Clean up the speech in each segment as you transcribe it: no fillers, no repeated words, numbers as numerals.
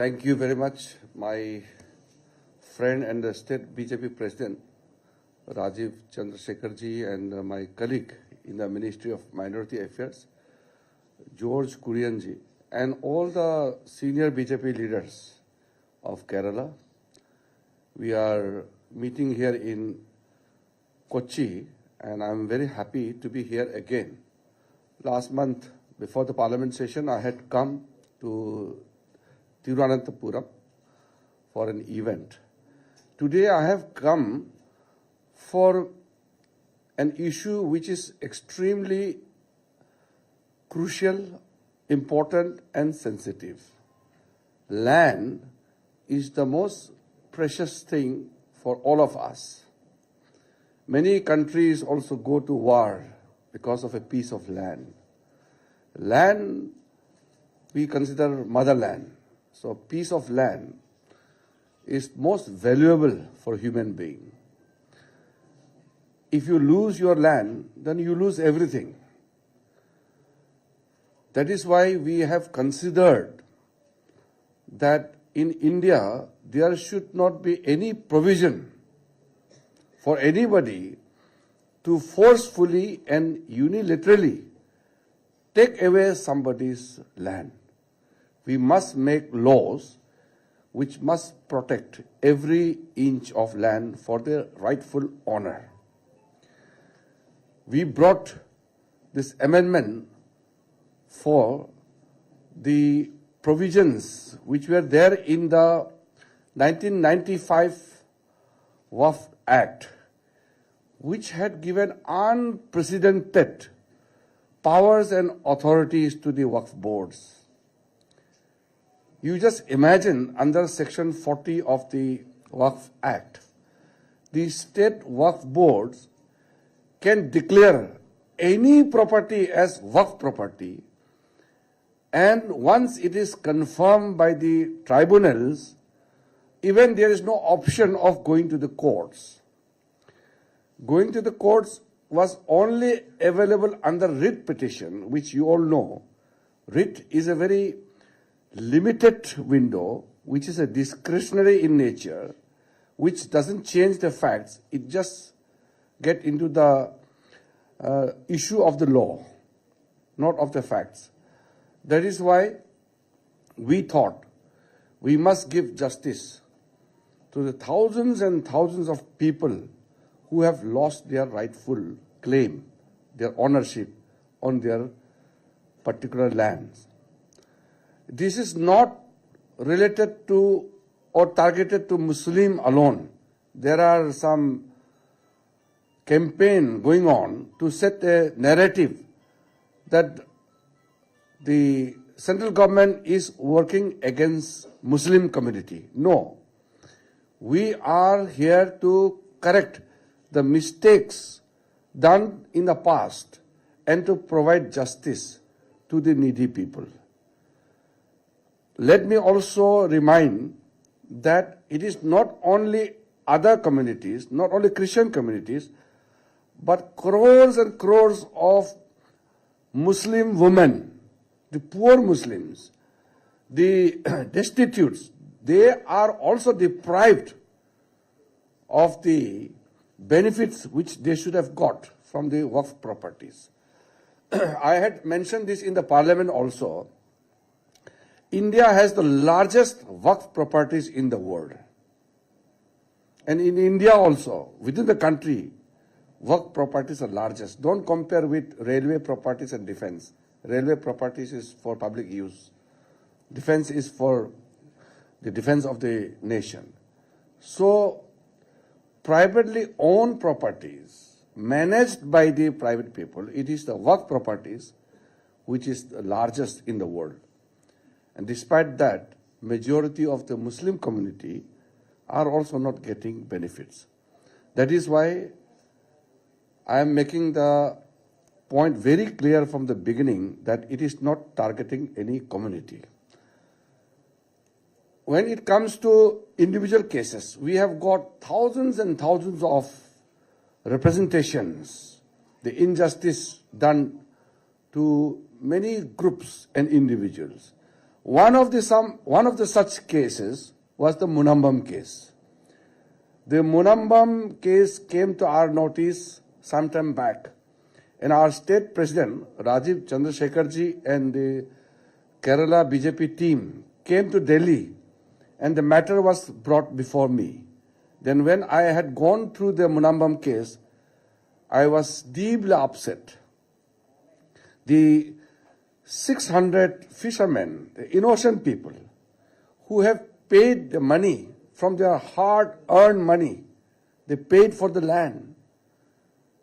Thank you very much, my friend and the state BJP president, Rajiv Chandrasekharji, and my colleague in the Ministry of Minority Affairs, George Kurianji, and all the senior BJP leaders of Kerala. We are meeting here in Kochi, and I'm very happy to be here again. Last month, before the parliament session, I had come to Thiruvananthapuram for an event. Today I have come for an issue which is extremely crucial, important and sensitive. Land is the most precious thing for all of us. Many countries also go to war because of a piece of land. Land we consider motherland. So piece of land is most valuable for human being. If you lose your land, then you lose everything. That is why we have considered that in India there should not be any provision for anybody to forcefully and unilaterally take away somebody's land. We must make laws which must protect every inch of land for their rightful honor. We brought this amendment for the provisions which were there in the 1995 Waqf Act, which had given unprecedented powers and authorities to the Waqf boards. You just imagine under Section 40 of the Waqf Act, the state Waqf boards can declare any property as Waqf property, and once it is confirmed by the tribunals, even there is no option of going to the courts. Going to the courts was only available under writ petition, which you all know. Writ is a very limited window, which is a discretionary in nature, which doesn't change the facts. It just get into the issue of the law, not of the facts. That is why we thought we must give justice to the thousands and thousands of people who have lost their rightful claim, their ownership on their particular lands. This is not related to or targeted to Muslim alone. There are some campaign going on to set a narrative that the central government is working against Muslim community. No. We are here to correct the mistakes done in the past and to provide justice to the needy people. Let me also remind that it is not only other communities, not only Christian communities, but crores and crores of Muslim women, the poor Muslims, the destitutes, they are also deprived of the benefits which they should have got from the Waqf properties. I had mentioned this in the parliament also. India has the largest Waqf properties in the world. And in India also, within the country, Waqf properties are largest. Don't compare with railway properties and defense. Railway properties is for public use. Defense is for the defense of the nation. So, privately owned properties managed by the private people, it is the Waqf properties which is the largest in the world. And despite that, majority of the Muslim community are also not getting benefits. That is why I am making the point very clear from the beginning that it is not targeting any community. When it comes to individual cases, we have got thousands and thousands of representations, the injustice done to many groups and individuals. One of the such cases was the Munambam case. The Munambam case came to our notice some time back, and our state president Rajiv Chandrasekharji and the Kerala BJP team came to Delhi, and the matter was brought before me. Then when I had gone through the Munambam case, I was deeply upset. The 600 fishermen, the innocent people, who have paid the money from their hard-earned money, they paid for the land.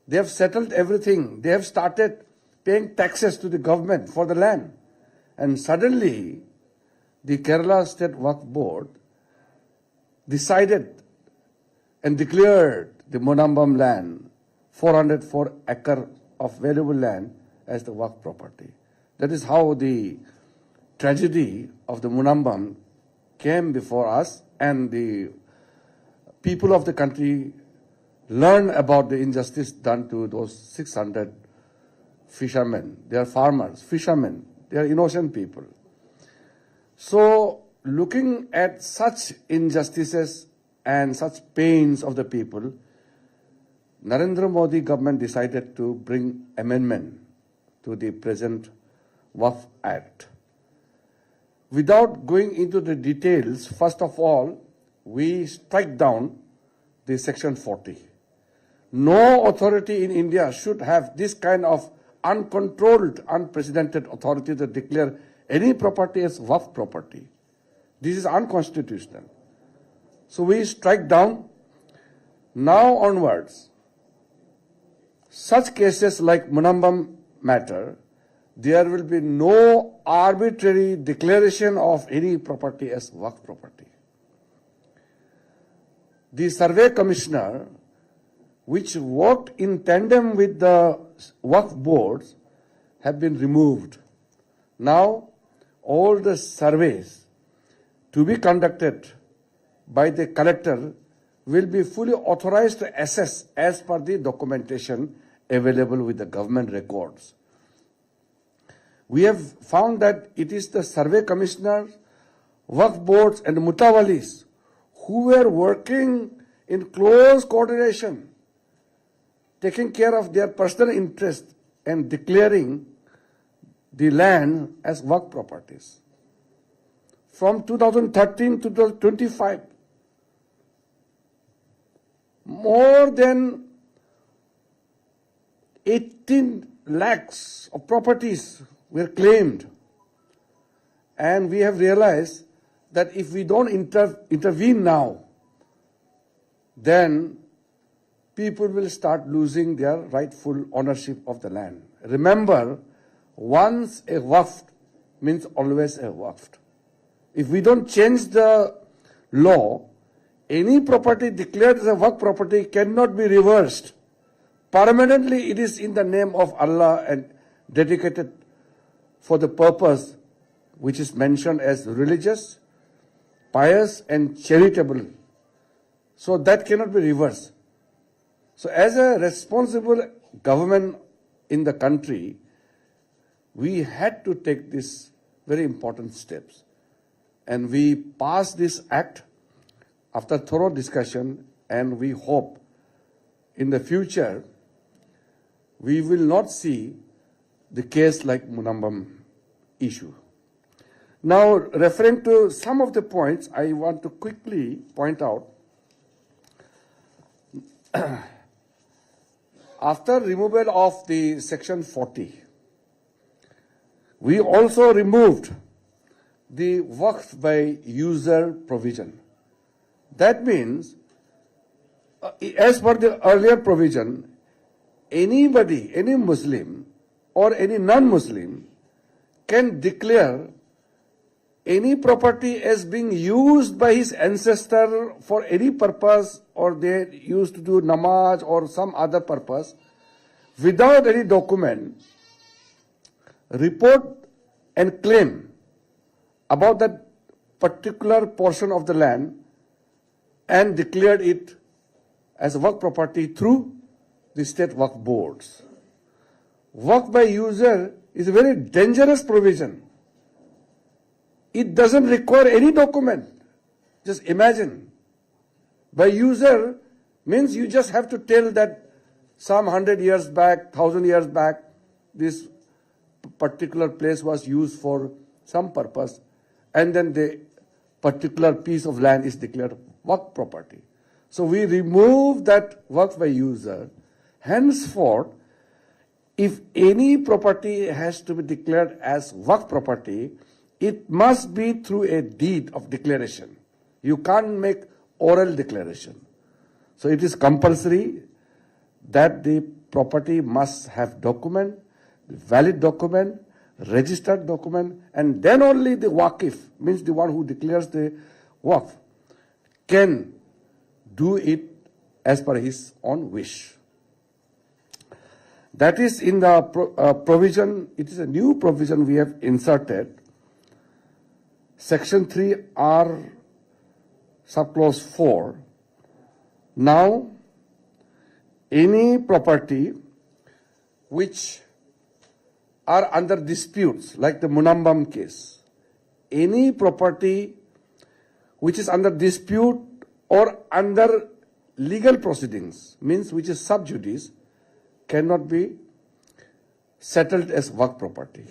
They have settled everything. They have started paying taxes to the government for the land. And suddenly, the Kerala State Waqf Board decided and declared the Munambam land, 404 acre of valuable land, as the Waqf property. That is how the tragedy of the Munambam came before us, and the people of the country learned about the injustice done to those 600 fishermen. They are farmers, fishermen. They are innocent people. So, looking at such injustices and such pains of the people, Narendra Modi government decided to bring amendment to the present Waqf Act. Without going into the details, first of all, we strike down the Section 40. No authority in India should have this kind of uncontrolled, unprecedented authority to declare any property as Waqf property. This is unconstitutional. So we strike down. Now onwards, such cases like Munambam matter, there will be no arbitrary declaration of any property as Waqf property. The survey commissioner, which worked in tandem with the Waqf boards, have been removed. Now, all the surveys to be conducted by the collector will be fully authorized to assess as per the documentation available with the government records. We have found that it is the survey commissioners, Waqf boards and mutawalis who were working in close coordination, taking care of their personal interest and declaring the land as Waqf properties. From 2013 to 2025, more than 18 lakhs of properties were claimed. And we have realized that if we don't intervene now, then people will start losing their rightful ownership of the land. Remember, once a waqf means always a waqf. If we don't change the law, any property declared as a waqf property cannot be reversed. Permanently, it is in the name of Allah and dedicated for the purpose which is mentioned as religious, pious and charitable. So that cannot be reversed. So as a responsible government in the country, we had to take these very important steps. And we passed this act after thorough discussion, and we hope in the future we will not see the case like Munambam issue. Now, referring to some of the points, I want to quickly point out. After removal of the Section 40, we also removed the Waqf by user provision. That means, as per the earlier provision, anybody, any Muslim or any non-Muslim can declare any property as being used by his ancestor for any purpose, or they used to do namaz or some other purpose, without any document, report and claim about that particular portion of the land and declared it as Waqf property through the state Waqf boards. Waqf by user is a very dangerous provision. it doesn't require any document. Just imagine. By user means you just have to tell that some 100 years back, 1,000 years back, this particular place was used for some purpose, and then the particular piece of land is declared work property. So we remove that work by user. Henceforth, if any property has to be declared as work property, it must be through a deed of declaration. You can't make oral declaration. So it is compulsory that the property must have document, valid document, registered document, and then only the waqif, means the one who declares the waqf, can do it as per his own wish. That is in the provision, it is a new provision we have inserted, Section 3R, subclause 4. Now, any property which are under disputes, like the Munambam case, any property which is under dispute or under legal proceedings, means which is sub judice, cannot be settled as work property.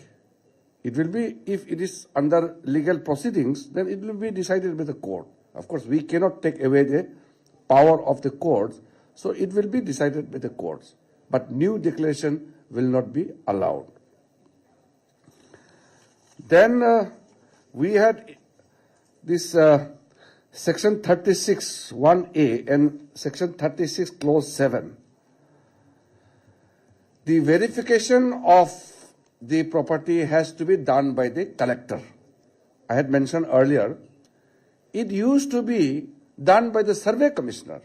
It will be, if it is under legal proceedings, then it will be decided by the court. Of course, we cannot take away the power of the courts, so it will be decided by the courts. But new declaration will not be allowed. Then we had this Section 36, 1A and Section 36, Clause 7. The verification of the property has to be done by the collector. I had mentioned earlier, it used to be done by the survey commissioner.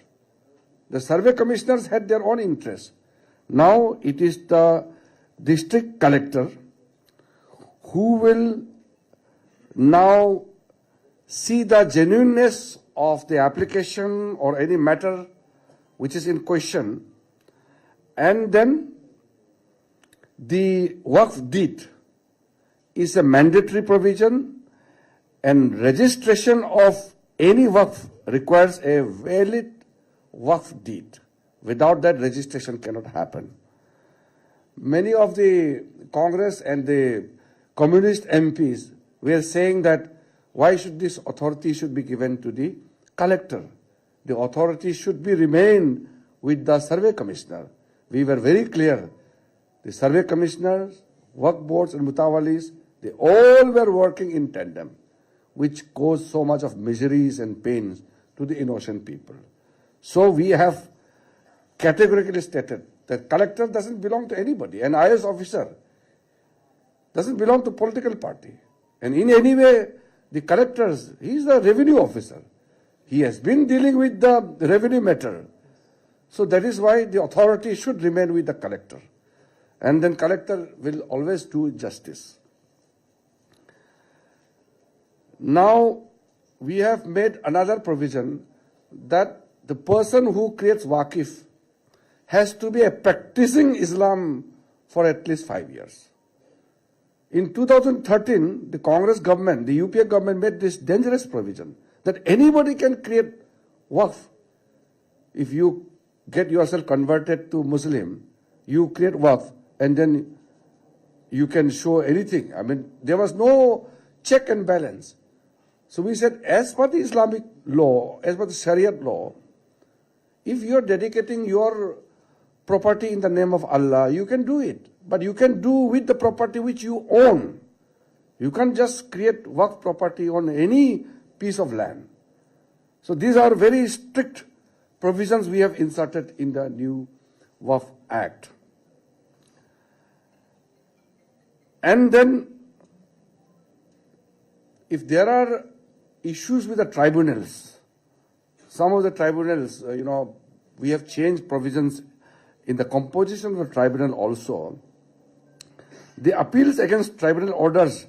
The survey commissioners had their own interest. Now it is the district collector who will now see the genuineness of the application or any matter which is in question, and then the waqf deed is a mandatory provision, and registration of any waqf requires a valid waqf deed. Without that, registration cannot happen. Many of the Congress and the communist MPs were saying that why should this authority should be given to the collector? The authority should be remain with the survey commissioner. We were very clear. The survey commissioners, work boards and mutawalis, they all were working in tandem, which caused so much of miseries and pains to the innocent people. So we have categorically stated that collector doesn't belong to anybody. An IAS officer doesn't belong to political party. And in any way, the collectors, he is the revenue officer. He has been dealing with the revenue matter. So that is why the authority should remain with the collector. And then collector will always do justice. Now, we have made another provision that the person who creates waqif has to be a practicing Islam for at least 5 years. In 2013, the Congress government, the UPA government made this dangerous provision that anybody can create waqf. If you get yourself converted to Muslim, you create waqf and then you can show anything. I mean, there was no check and balance. So we said, as per the Islamic law, as per the Sharia law, if you are dedicating your property in the name of Allah, you can do it. But you can do with the property which you own. You can't just create waqf property on any piece of land. So these are very strict provisions we have inserted in the new Waqf Act. And then, if there are issues with the tribunals, some of the tribunals, we have changed provisions in the composition of the tribunal also. The appeals against tribunal orders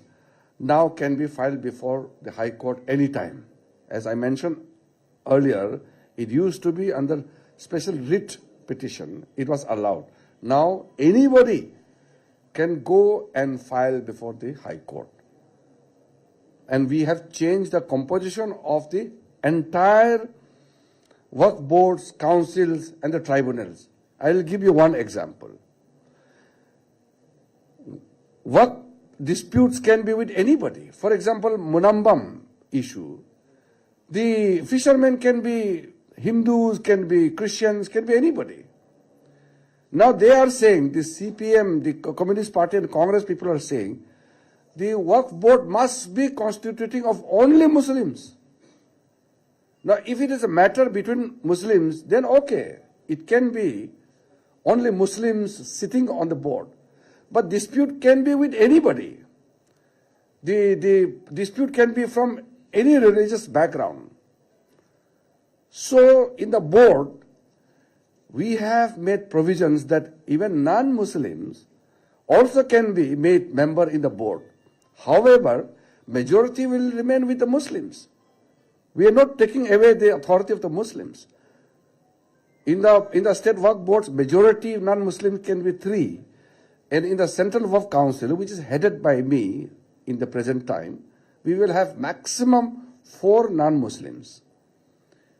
now can be filed before the High Court anytime. As I mentioned earlier, it used to be under special writ petition. It was allowed. Now anybody can go and file before the High Court. and we have changed the composition of the entire work boards, councils, and the tribunals. I will give you one example. Work disputes can be with anybody. For example, Munambam issue. The fishermen can be Hindus, can be Christians, can be anybody. Now they are saying, the CPM, the Communist Party and Congress people are saying, the work board must be constituting of only Muslims. Now if it is a matter between Muslims, then okay, it can be only Muslims sitting on the board. But dispute can be with anybody. The dispute can be from any religious background. So in the board, we have made provisions that even non-Muslims also can be made member in the board. However, majority will remain with the Muslims. We are not taking away the authority of the Muslims. In the state work boards, majority non-Muslims can be 3. And in the Central Work Council, which is headed by me in the present time, we will have maximum 4 non-Muslims.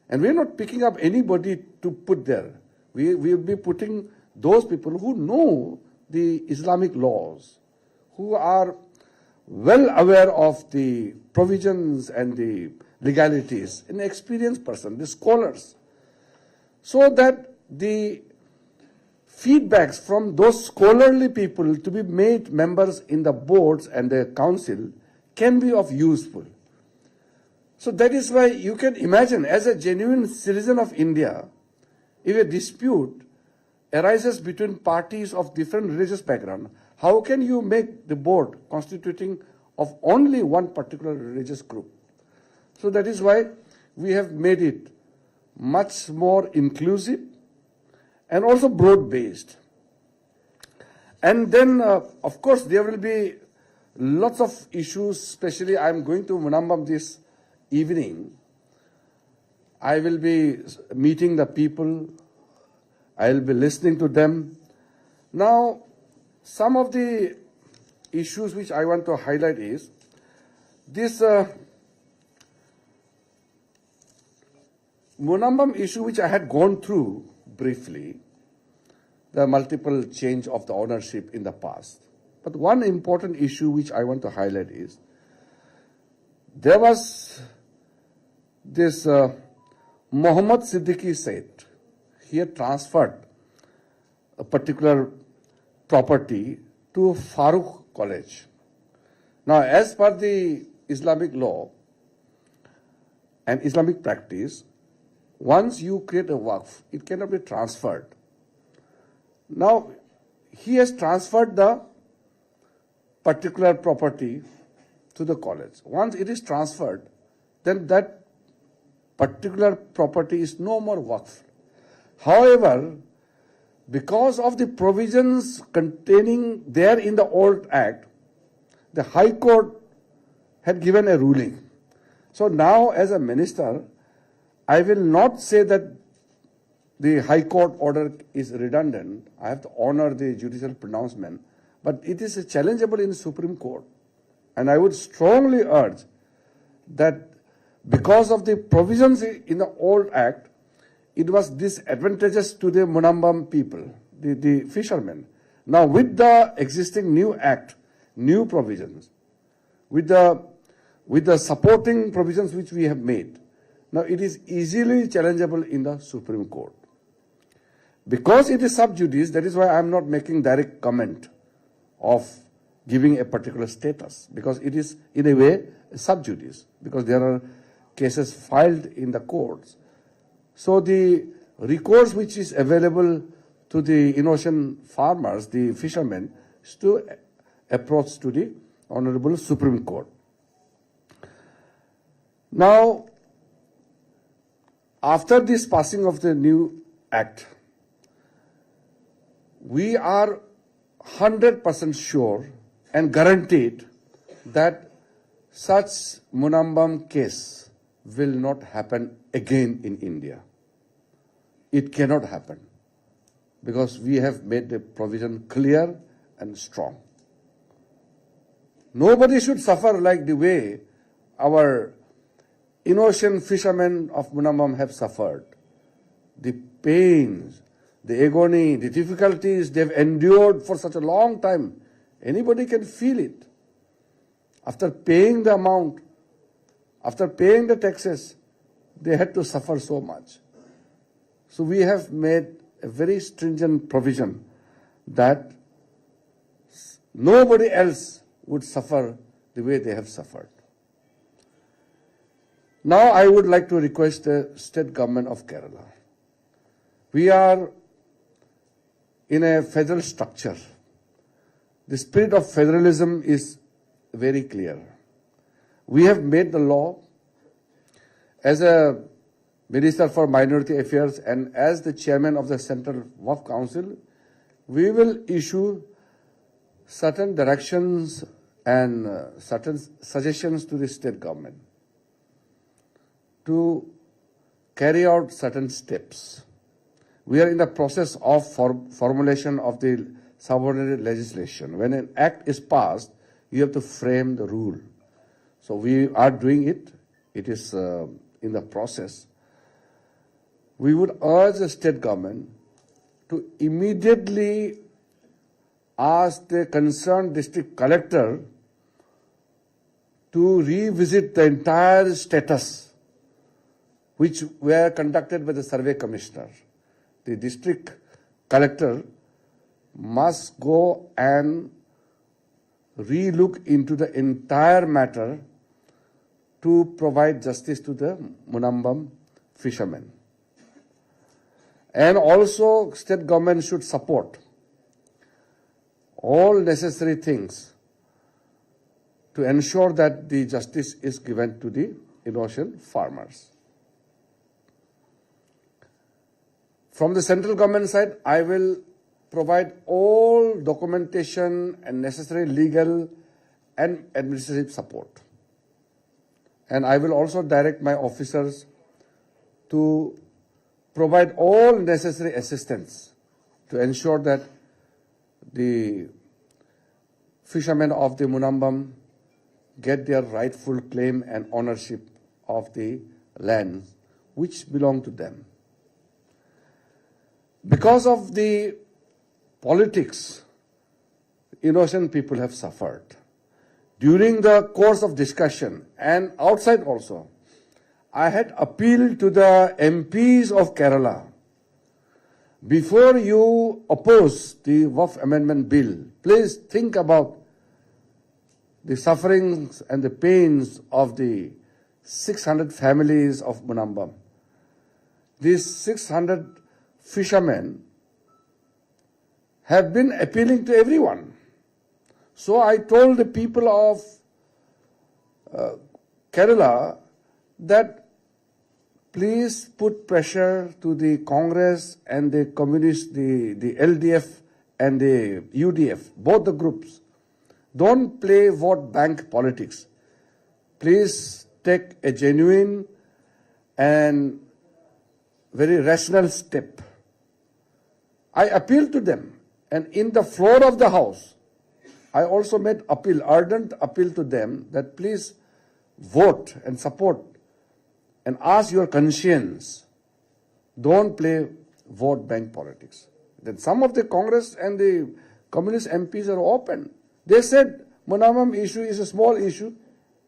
And we are not picking up anybody to put there. We will be putting those people who know the Islamic laws, who are well aware of the provisions and the legalities, an experienced person, the scholars, so that the feedbacks from those scholarly people to be made members in the boards and the council can be of useful. So that is why you can imagine, as a genuine citizen of India, if a dispute arises between parties of different religious background, how can you make the board constituting of only one particular religious group? So that is why we have made it much more inclusive and also broad-based. And then, of course, there will be lots of issues, especially I am going to Munambam this evening. I will be meeting the people. I will be listening to them. Now, some of the issues which I want to highlight is this Munambam issue, which I had gone through briefly, the multiple change of the ownership in the past. But one important issue which I want to highlight is there was this Muhammad Siddiqui said he had transferred a particular property to Farooq College. Now, as per the Islamic law and Islamic practice, once you create a waqf, it cannot be transferred. Now, he has transferred the particular property to the college. Once it is transferred, then that particular property is no more waqf. However, because of the provisions containing there in the old act, the High Court had given a ruling. So now, as a minister, I will not say that the High Court order is redundant. I have to honor the judicial pronouncement. But it is challengeable in the Supreme Court. And I would strongly urge that because of the provisions in the old act, it was disadvantageous to the Munambam people, the fishermen. Now, with the existing new act, new provisions, with the supporting provisions which we have made, now it is easily challengeable in the Supreme Court. Because it is sub judice, that is why I am not making direct comment of giving a particular status, because it is in a way sub judice, because there are cases filed in the courts. So the recourse which is available to the innocent farmers, the fishermen, is to approach to the Honorable Supreme Court. Now, after this passing of the new act, we are 100% sure and guaranteed that such Munambam case will not happen again in India. It cannot happen because we have made the provision clear and strong. Nobody should suffer like the way our innocent fishermen of Munambam have suffered. The pains, the agony, the difficulties they've endured for such a long time. Anybody can feel it. After paying the amount, after paying the taxes, they had to suffer so much. So we have made a very stringent provision that nobody else would suffer the way they have suffered. Now I would like to request the state government of Kerala. We are in a federal structure. The spirit of federalism is very clear. We have made the law. As a Minister for Minority Affairs and as the Chairman of the Central Waqf Council, we will issue certain directions and certain suggestions to the state government to carry out certain steps. We are in the process of formulation of the subordinate legislation. When an act is passed, you have to frame the rule. So we are doing it. It is in the process. We would urge the state government to immediately ask the concerned district collector to revisit the entire status which were conducted by the survey commissioner. The district collector must go and re-look into the entire matter to provide justice to the Munambam fishermen. And also, state government should support all necessary things to ensure that the justice is given to the innocent farmers. From the central government side, I will provide all documentation and necessary legal and administrative support. And I will also direct my officers to provide all necessary assistance to ensure that the fishermen of the Munambam get their rightful claim and ownership of the land which belong to them. Because of the politics, innocent people have suffered. During the course of discussion and outside also, I had appealed to the MPs of Kerala, before you oppose the Waqf Amendment Bill, please think about the sufferings and the pains of the 600 families of Munambam. These 600 fishermen have been appealing to everyone. So I told the people of Kerala that please put pressure to the Congress and the Communists, the LDF and the UDF, both the groups. Don't play vote bank politics. Please take a genuine and very rational step. I appeal to them, and in the floor of the House, I also made ardent appeal to them that please vote and support and ask your conscience. Don't play vote bank politics. Then some of the Congress and the Communist MPs are open. They said Munambam issue is a small issue.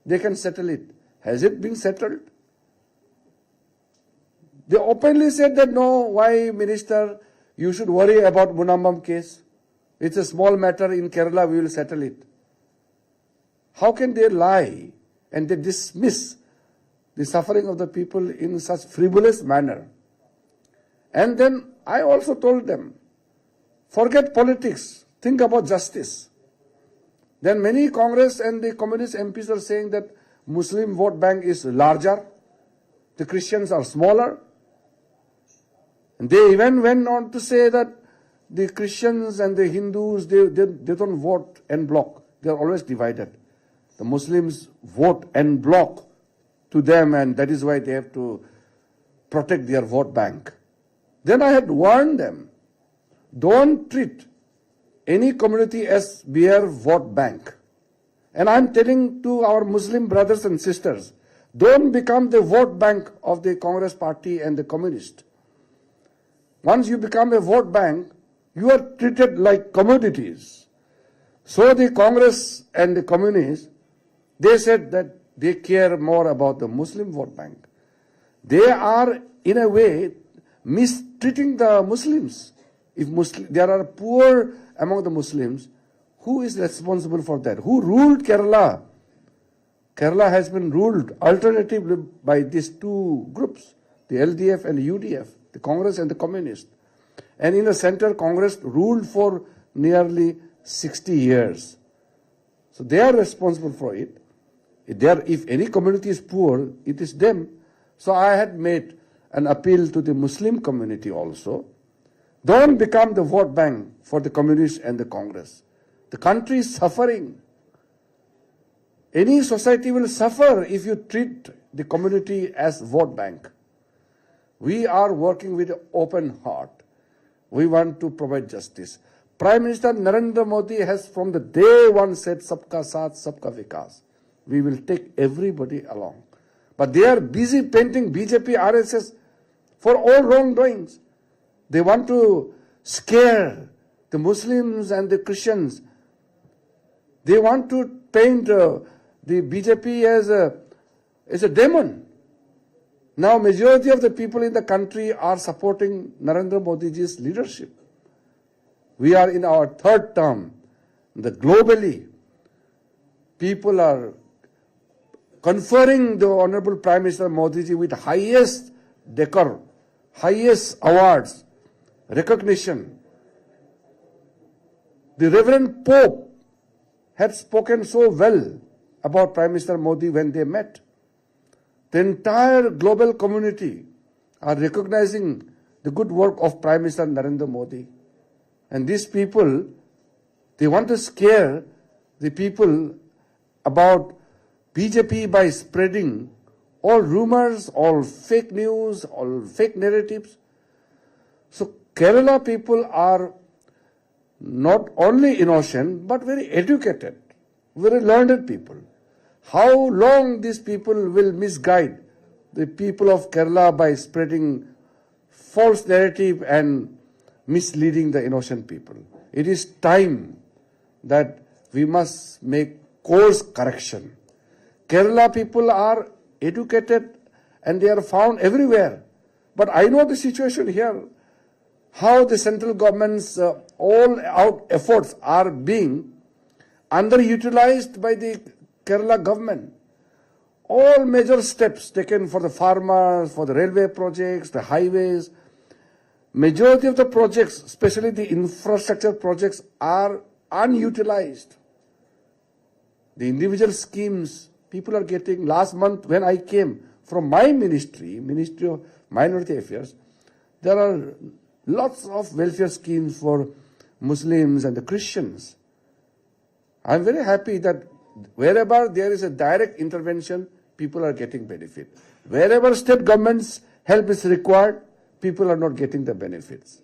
They can settle it. Has it been settled? They openly said that no, why Minister, you should worry about Munambam case. It's a small matter in Kerala, we will settle it. How can they lie and they dismiss the suffering of the people in such frivolous manner? And then I also told them, forget politics, think about justice. Then many Congress and the Communist MPs are saying that Muslim vote bank is larger, the Christians are smaller. And they even went on to say that the Christians and the Hindus, they don't vote en bloc. They are always divided. The Muslims vote en bloc to them, and that is why they have to protect their vote bank. Then I had warned them, don't treat any community as mere vote bank. And I'm telling to our Muslim brothers and sisters, don't become the vote bank of the Congress party and the communist. Once you become a vote bank, you are treated like commodities. So the Congress and the communists, they said that they care more about the Muslim vote bank. They are, in a way, mistreating the Muslims. If there are poor among the Muslims, who is responsible for that? Who ruled Kerala? Kerala has been ruled alternatively by these two groups, the LDF and the UDF, the Congress and the Communist. And in the center, Congress ruled for nearly 60 years. So they are responsible for it. If any community is poor, it is them. So I had made an appeal to the Muslim community also. Don't become the vote bank for the communists and the Congress. The country is suffering. Any society will suffer if you treat the community as vote bank. We are working with an open heart. We want to provide justice. Prime Minister Narendra Modi has from the day one said, Sabka Saath, Sabka Vikas. We will take everybody along. But they are busy painting BJP, RSS for all wrongdoings. They want to scare the Muslims and the Christians. They want to paint the BJP as a demon. Now, majority of the people in the country are supporting Narendra Modi's leadership. We are in our third term. Globally, people are conferring the Honorable Prime Minister Modi with highest decor, highest awards, recognition. The Reverend Pope had spoken so well about Prime Minister Modi when they met. The entire global community are recognizing the good work of Prime Minister Narendra Modi. And these people, they want to scare the people about BJP by spreading all rumors, all fake news, all fake narratives. So Kerala people are not only innocent, but very educated, very learned people. How long these people will misguide the people of Kerala by spreading false narrative and misleading the innocent people? It is time that we must make course correction. Kerala people are educated and they are found everywhere. But I know the situation here, how the central government's all-out efforts are being underutilized by the Kerala government. All major steps taken for the farmers, for the railway projects, the highways, majority of the projects, especially the infrastructure projects, are unutilized. The individual schemes people are getting, last month when I came from my ministry, Ministry of Minority Affairs, there are lots of welfare schemes for Muslims and the Christians. I'm very happy that wherever there is a direct intervention, people are getting benefit. Wherever state government's help is required, people are not getting the benefits.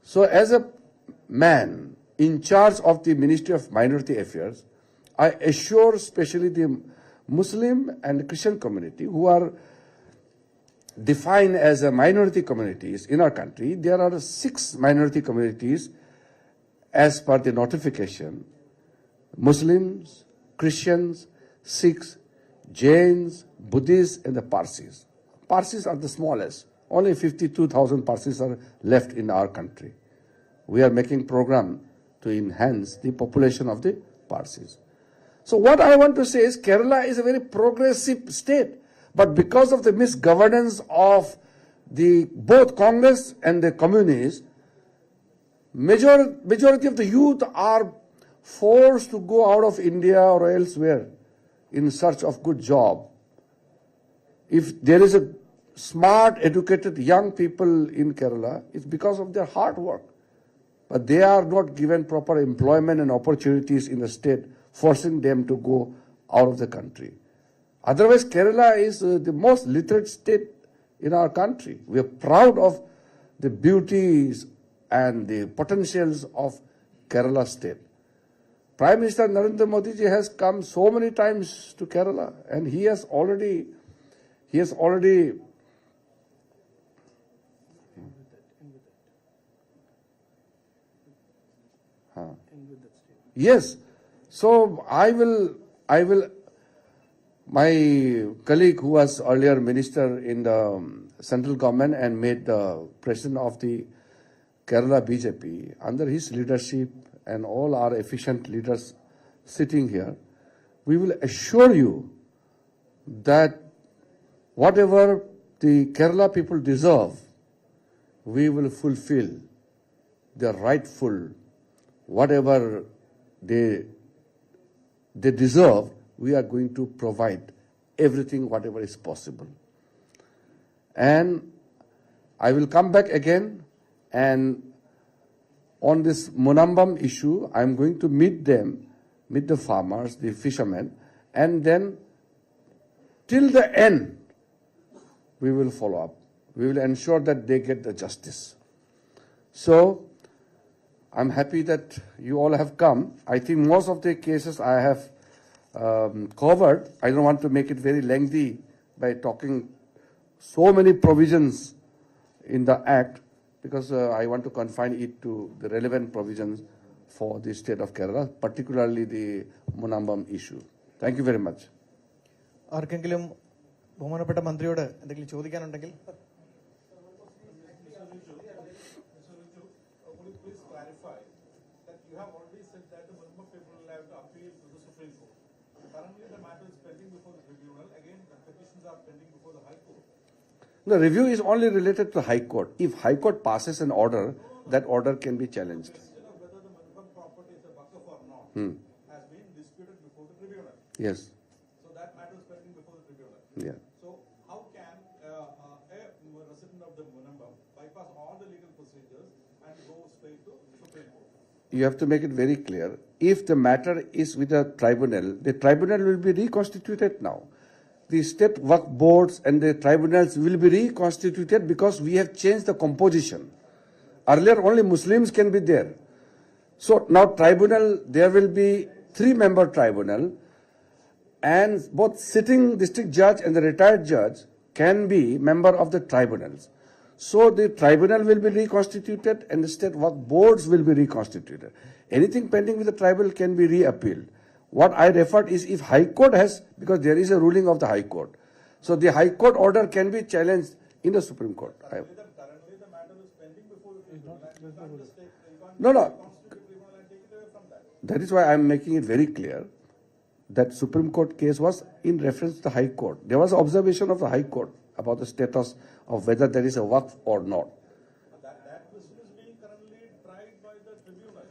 So as a man in charge of the Ministry of Minority Affairs, I assure especially the Muslim and Christian community who are defined as a minority communities in our country. There are 6 minority communities as per the notification: Muslims, Christians, Sikhs, Jains, Buddhists, and the Parsis. Parsis are the smallest. Only 52,000 Parsis are left in our country. We are making program to enhance the population of the Parsis. So what I want to say is Kerala is a very progressive state, but because of the misgovernance of the both Congress and the communists, majority of the youth are forced to go out of India or elsewhere in search of good job. If there is a smart, educated young people in Kerala, it's because of their hard work. But they are not given proper employment and opportunities in the state, forcing them to go out of the country. Otherwise, Kerala is the most literate state in our country. We are proud of the beauties and the potentials of Kerala state. Prime Minister Narendra Modi ji has come so many times to Kerala, and he has already yes. So I will, my colleague who was earlier minister in the central government and made the president of the Kerala BJP, under his leadership and all our efficient leaders sitting here, we will assure you that whatever the Kerala people deserve, we will fulfill their rightful, whatever they deserve, we are going to provide everything, whatever is possible. And I will come back again, and on this Munambam issue, I am going to meet the farmers, the fishermen, and then till the end, we will follow up. We will ensure that they get the justice. So, I'm happy that you all have come. I think most of the cases I have covered. I don't want to make it very lengthy by talking so many provisions in the Act, because I want to confine it to the relevant provisions for the state of Kerala, particularly the Munambam issue. Thank you very much. ആർക്കെങ്കിലും ബഹുമാനപ്പെട്ട മന്ത്രിയോട് എന്തെങ്കിലും ചോദിക്കാനുണ്ടെങ്കിൽ The review is only related to High Court. If High Court passes an order, that order can be challenged. Whether the Manipur property is a waqf or not has been disputed before the tribunal. Yes. So that matter is pending before the tribunal. Yeah. So how can a resident of the Munambam bypass all the legal procedures and go straight to Supreme Court? You have to make it very clear. If the matter is with the tribunal will be reconstituted now. The state work boards and the tribunals will be reconstituted because we have changed the composition. Earlier only Muslims can be there. So now tribunal, there will be 3-member tribunal, and both sitting district judge and the retired judge can be member of the tribunals. So the tribunal will be reconstituted and the state work boards will be reconstituted. Anything pending with the tribunal can be reappealed. What I referred is if High Court has, because there is a ruling of the High Court. So the High Court order can be challenged in the Supreme Court. Currently the matter is pending before the tribunal. No. That is why I am making it very clear that Supreme Court case was in reference to the High Court. There was observation of the High Court about the status of whether there is a waqf or not. That question is being currently tried by the tribunal.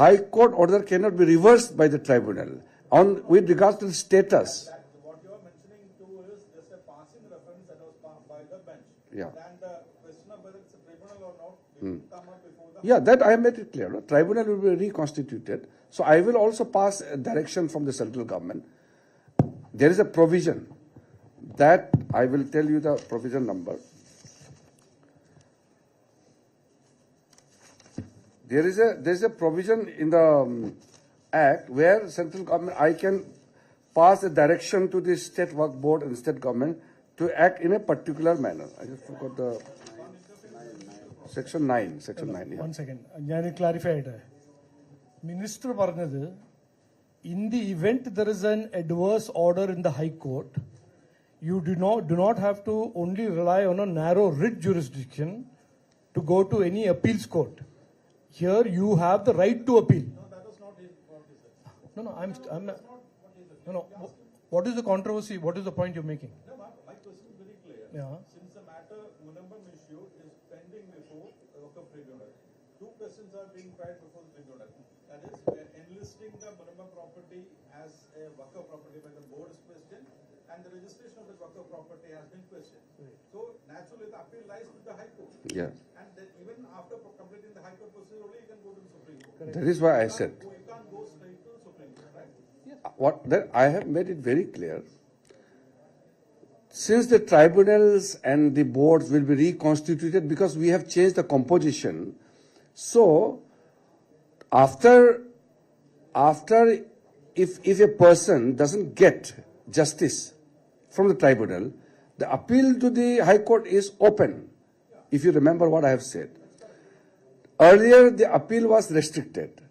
High Court order cannot be reversed by the tribunal. With regards to the status. What you are mentioning too is just a passing reference that was passed by the bench. Yeah. And the question of whether it's a tribunal or not will come up before the. Yeah, that I have made it clear. No? Tribunal will be reconstituted. So I will also pass a direction from the central government. There is a provision that I will tell you the provision number. There is a provision in the Act where central government, I can pass a direction to the state work board and state government to act in a particular manner. I just forgot the section 9. Section 9. Yeah. 1 second. ഞാൻ clarify ആയിട്ട്. Minister പറഞ്ഞത്, in the event there is an adverse order in the High Court, you do not have to only rely on a narrow writ jurisdiction to go to any appeals court. Here you have the right to appeal. No, that was not what he said. No, I'm no. What is the controversy? What is the point you're making? No, my question is very clear. Yeah. Since the matter Munambam issue is pending before the Waqf tribunal, two questions are being tried before the tribunal. That is, enlisting the Munambam property as a Waqf property by the board is questioned, and the registration of the Waqf property has been questioned. So naturally, the appeal lies with the High Court. Yeah. And then even after completing the High Court procedure, only you can go to the Supreme Court. That is why I said. You can't go straight to the Supreme Court, right? I have made it very clear. Since the tribunals and the boards will be reconstituted because we have changed the composition, so after after, if a person doesn't get justice from the tribunal, the appeal to the High Court is open, if you remember what I have said. Earlier, the appeal was restricted.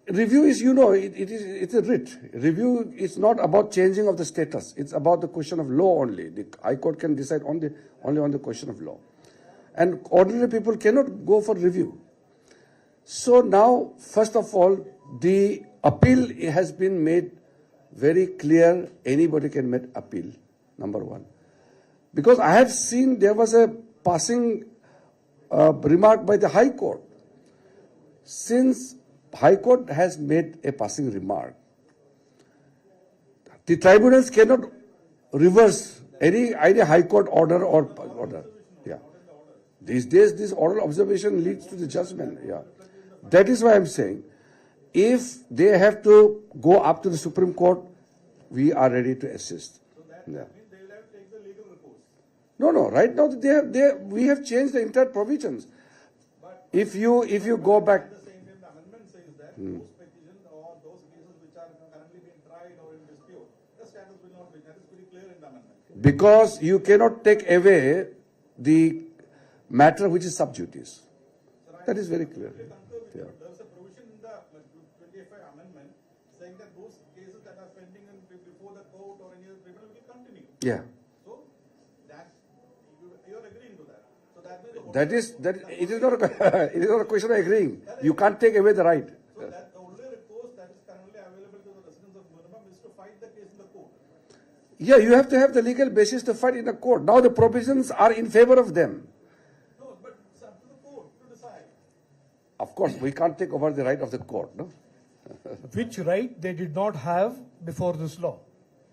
Review is, it's a writ. Review is not about changing of the status. It's about the question of law only. The High Court can decide only on the question of law. And ordinary people cannot go for review. So now, first of all, the appeal has been made very clear. Anybody can make appeal, number one. Because I have seen there was a passing remark by the High Court. Since High Court has made a passing remark, the tribunals cannot reverse any High Court order or order. Yeah. These days, this oral observation leads to the judgment. Yeah. That is why I'm saying, if they have to go up to the Supreme Court, we are ready to assist. So that Yeah. means they will have to take the legal recourse. No. Right now, we have changed the entire provisions. But If you go back, at the same time, the amendment says that those petitions or those cases which are currently being tried or in dispute, the status will not be. That is pretty clear in the amendment. because you cannot take away the matter which is sub judice. That is very clear. Yeah. There is a provision in the 25 amendment saying that those cases that are pending before the court or any other tribunal will continue. Yeah. So that you are agreeing to that. So that means It is not it is not a question of agreeing. You can't take away the right. so that the only recourse that is currently available to the residents of Murmam is to fight the case in the court. Yeah, you have to have the legal basis to fight in the court. Now the provisions are in favor of them. No, but it's up to the court to decide. Of course, we can't take over the right of the court, no? Which right they did not have before this law.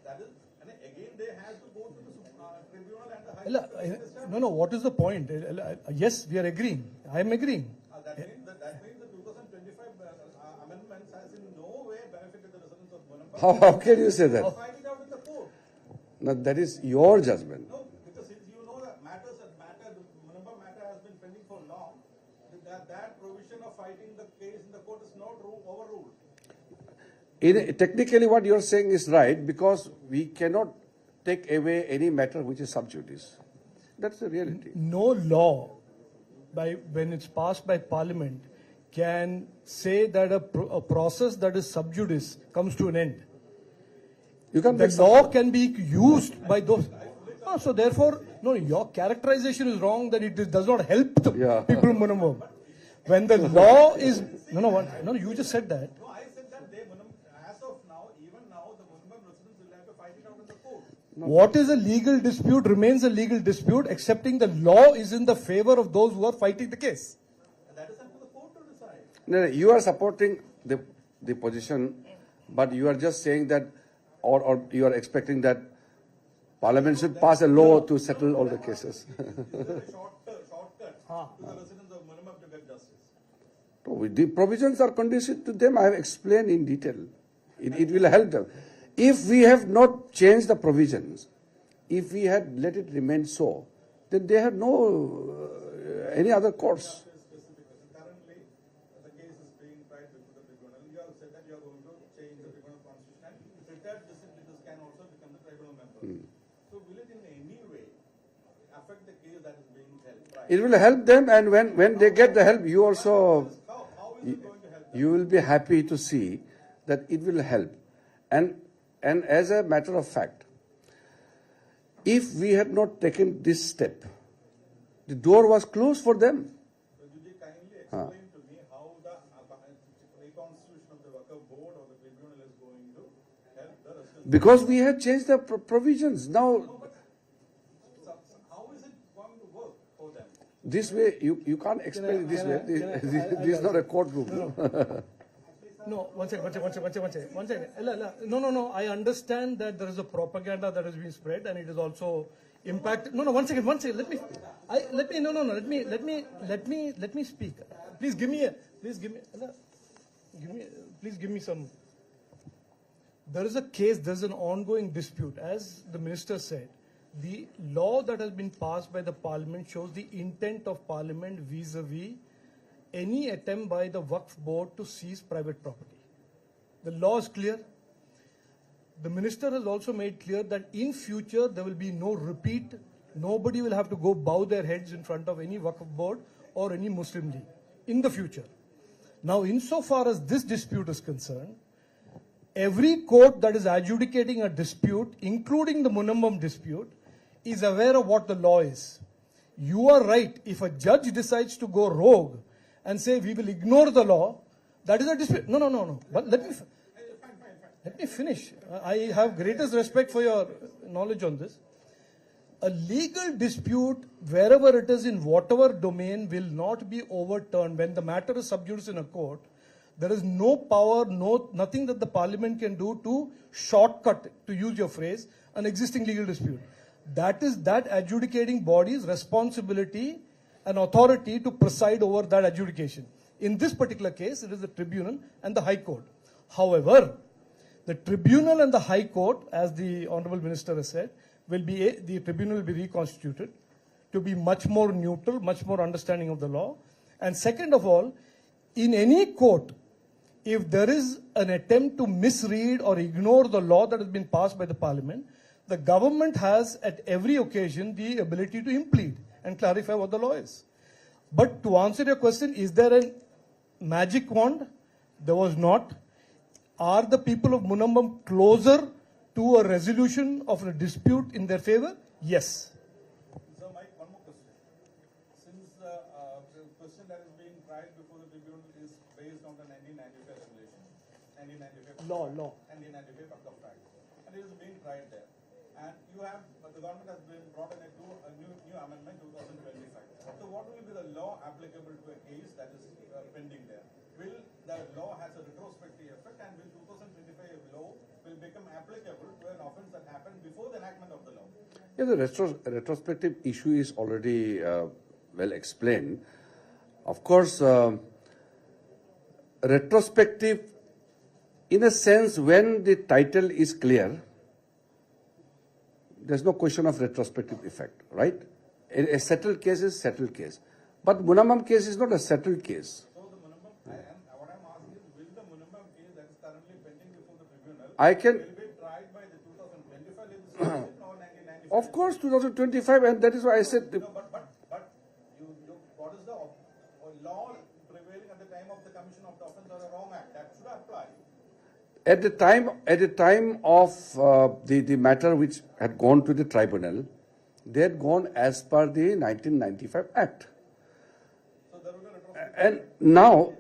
That is, and again they have to go to the tribunal and the high court. No, what is the point? Yes, we are agreeing. I am agreeing. That means the 2025 amendments has in no way benefited the residents of Murmam. How can you say that? Fight it out in the court. No, that is your judgment. No, because since you know that the Murmam matter has been pending for long, that provision of fighting the case in the court is not overruled. Technically, what you are saying is right, because we cannot take away any matter which is sub judice. That's the reality. No law, when it's passed by Parliament, can say that a process that is sub judice comes to an end. You can The make law can be used by those. So therefore, no, your characterization is wrong that it does not help the people in Murmam. When the law is no, you just said that. No, I said that as of now, even now, the Murmam residents will have to fight it out in the court. What is a legal dispute remains a legal dispute, excepting the law is in the favor of those who are fighting the case. That is up to the court to decide. No, you are supporting the position, but you are just saying that, or you are expecting that Parliament should pass a law to settle all the cases. Is there a shortcut to the residents of Murmam to get justice? No, the provisions are conducive to them. I have explained in detail. It will help them. If we have not changed the provisions, if we had let it remain so, then they have no any other course. Currently, the case is being tried before the tribunal. You have said that you are going to change the tribunal constitution and retired district judges can also become the tribunal member. So will it in any way affect the case that is being held? Right? It will help them, and when they get the help, you also How is it going to help them? you will be happy to see that it will help. And as a matter of fact, if we had not taken this step, the door was closed for them. So, Juji, kindly explain to me how the reconstitution of the worker board or the tribunal is going to help the residents. Because we had changed the provisions. Now, So, how is it going to work for them? this way, you can't explain it this way. This is not a courtroom. No, one second. No. I understand that there is a propaganda that has been spread, and it is also impacted. No. One second. Let me speak. Please give me some. There is a case. There is an ongoing dispute, as the minister said. The law that has been passed by the Parliament shows the intent of Parliament vis-a-vis any attempt by the Waqf board to seize private property. The law is clear. The minister has also made clear that in future there will be no repeat. Nobody will have to go bow their heads in front of any Waqf board or any Muslim league in the future. Now, insofar as this dispute is concerned, every court that is adjudicating a dispute, including the Munambam dispute, is aware of what the law is. You are right. If a judge decides to go rogue and say we will ignore the law, that is a dispute. No. But let me finish. I have greatest respect for your knowledge on this. A legal dispute, wherever it is in whatever domain, will not be overturned. When the matter is sub judice in a court, there is no power, nothing that the parliament can do to shortcut, to use your phrase, an existing legal dispute. That is that adjudicating body's responsibility and authority to preside over that adjudication. In this particular case, it is the tribunal and the High Court. However, the tribunal and the High Court, as the Honourable Minister has said, the tribunal will be reconstituted to be much more neutral, much more understanding of the law. And second of all, in any court, if there is an attempt to misread or ignore the law that has been passed by the parliament, the government has at every occasion the ability to implead and clarify what the law is. But to answer your question, is there a magic wand? There was not. Are the people of Munambam closer to a resolution of a dispute in their favor? Yes. Sir, Mike, one more question. Since the question that is being tried before the tribunal is based on the 1995 regulation, 1995 Law. 1995 Waqf Act, and it is being tried there. And you have, the government has been brought in a new amendment 2025. So what will be the law applicable to a case that is pending there? Will the law has a retrospective effect, and will 2025 law will become applicable to an offence that happened before the enactment of the law? Yeah, the retrospective issue is already well explained. Of course, retrospective, in a sense, when the title is clear, there's no question of retrospective effect, right? A settled case is settled case. But Munambam case is not a settled case. So the Munambam, what I'm asking is, will the Munambam case that is currently pending before the tribunal will be tried by the 2025 legislation or 1995? Of course, 2025, and that is why I said. No, but what is the law prevailing at the time of the commission of the offence or the wrong act? That should apply. At the time of the matter which had gone to the tribunal, they had gone as per the 1995 Act. So there will be a retrospective. And now,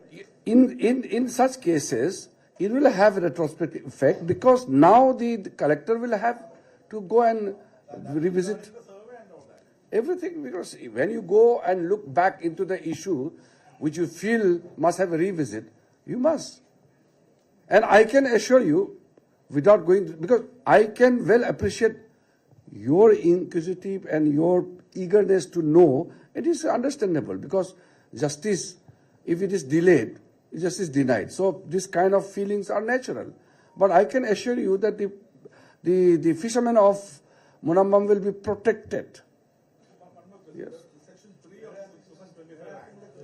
in such cases, it will have a retrospective effect because now the collector will have to go and revisit The survey and all that. everything, because when you go and look back into the issue which you feel must have a revisit, you must. And I can assure you, without going, because I can well appreciate your inquisitive and your eagerness to know. It is understandable because justice, if it is delayed, justice denied. So this kind of feelings are natural. But I can assure you that the fishermen of Munambam will be protected. Yes. Section 3 of the 2025 Act. So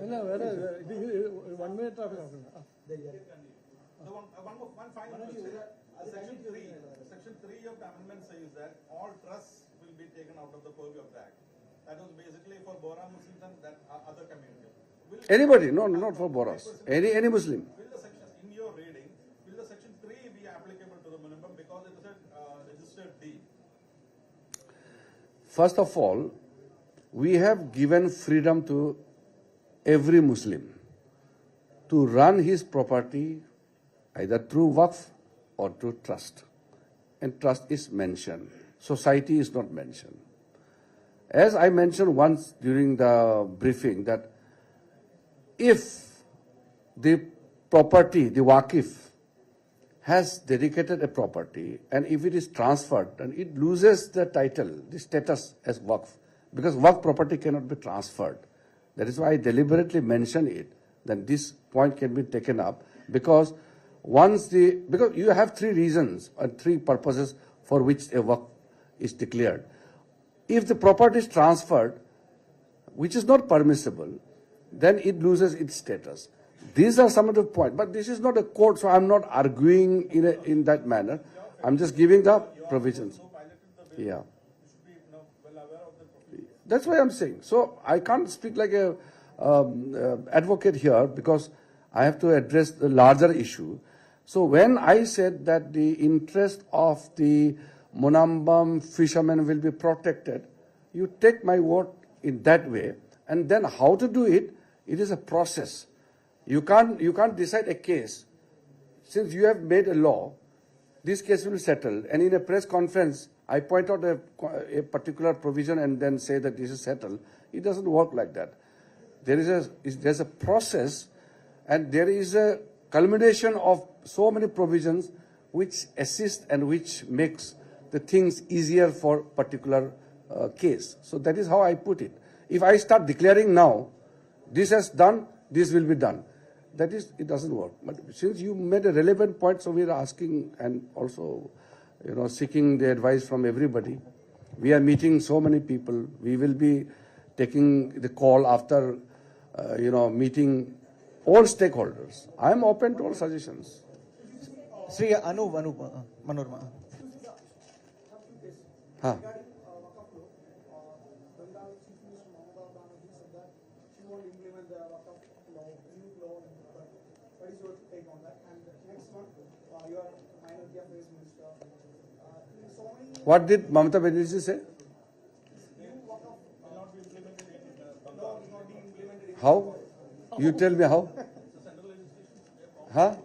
one final question. Section 3 of the amendment says that all trusts will be taken out of the purview of the Act. That was basically for Bora Muslims and that other community. Anybody? No, not for Boras. Any Muslim. Will the section, in your reading, will the section 3 be applicable to the Munambam because it is a registered deed? First of all, we have given freedom to every Muslim to run his property either through Waqf or through trust. And trust is mentioned. Society is not mentioned. As I mentioned once during the briefing that if the property, the Waqif, has dedicated a property and if it is transferred, then it loses the title, the status as Waqf, because Waqf property cannot be transferred. That is why I deliberately mentioned it, that this point can be taken up, because because you have three reasons and three purposes for which a Waqf is declared. If the property is transferred, which is not permissible, then it loses its status. These are some of the points. But this is not a court, so I'm not arguing in that manner. I'm just giving the provisions. Yeah. That's why I'm saying. So I can't speak like a advocate here because I have to address the larger issue. So when I said that the interest of the Munambam fishermen will be protected, you take my word in that way. And then how to do it, it is a process. You can't decide a case. Since you have made a law, this case will be settled. And in a press conference, I point out a particular provision and then say that this is settled. It doesn't work like that. There's a process and there is a culmination of so many provisions which assist and which makes the things easier for particular case. So that is how I put it. If I start declaring now, this has done, this will be done. That is, it doesn't work. But since you made a relevant point, so we are asking and also, seeking the advice from everybody. We are meeting so many people. We will be taking the call after, meeting all stakeholders. I am open to all suggestions. Sri Manorma. Huh. What did Mamata Banerjee say? How? You tell me how? Huh?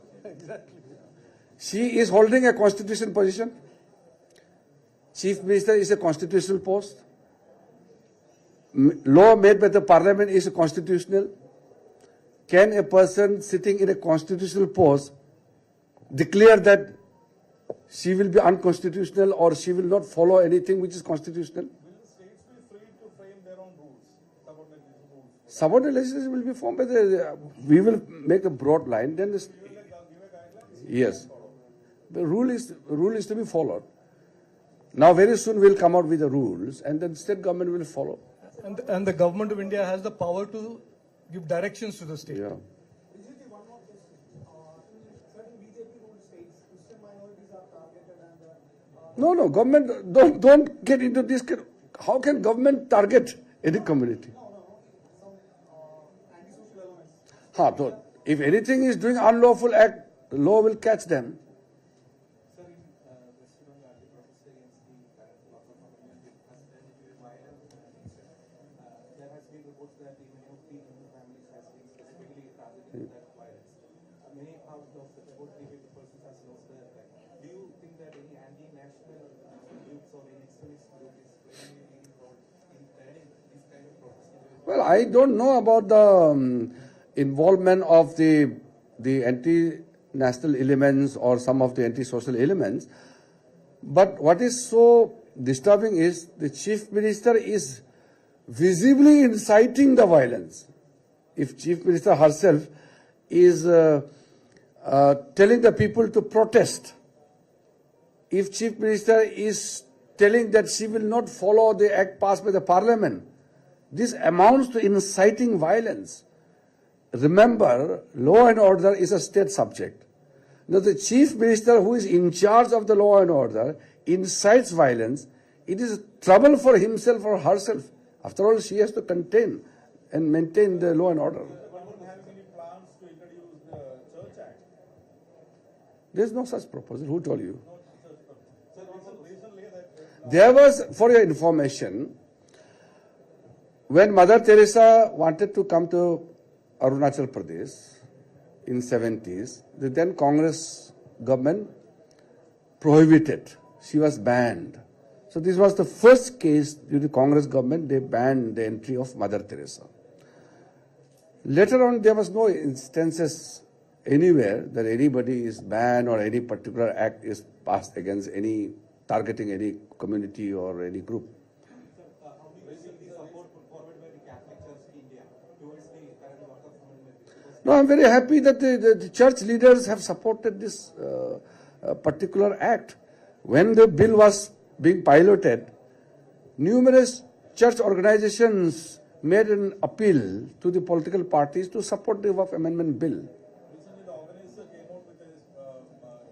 She is holding a constitutional position. Chief Minister is a constitutional post. Law made by the Parliament is constitutional. Can a person sitting in a constitutional post declare that she will be unconstitutional or she will not follow anything which is constitutional? Will the states be free to frame their own rules? Subordinate legislation will be formed by we will make a broad line. Then yes, the rule is to be followed. Now very soon we'll come out with the rules and then state government will follow. And the government of India has the power to give directions to the state. Yeah. No, government don't get into this. How can government target any community? If anything is doing unlawful act, the law will catch them. Well, I don't know about the involvement of the anti-national elements or some of the anti-social elements. But what is so disturbing is the Chief Minister is visibly inciting the violence. If Chief Minister herself is telling the people to protest, if Chief Minister is telling that she will not follow the act passed by the Parliament, this amounts to inciting violence. Remember, law and order is a state subject. Now, the Chief Minister who is in charge of the law and order incites violence. It is trouble for himself or herself. After all, she has to contain and maintain the law and order. Government having any plans to introduce the Church Act? There is no such proposal. Who told you? Sir, recently that There was, for your information, when Mother Teresa wanted to come to Arunachal Pradesh in 70s, the then Congress government prohibited. She was banned. So this was the first case during the Congress government, they banned the entry of Mother Teresa. Later on, there was no instances anywhere that anybody is banned or any particular act is passed against any, targeting any community or any group. No, I'm very happy that the church leaders have supported this particular act. When the bill was being piloted, numerous church organizations made an appeal to the political parties to support the Waqf Amendment Bill. Recently, the organizer came out with a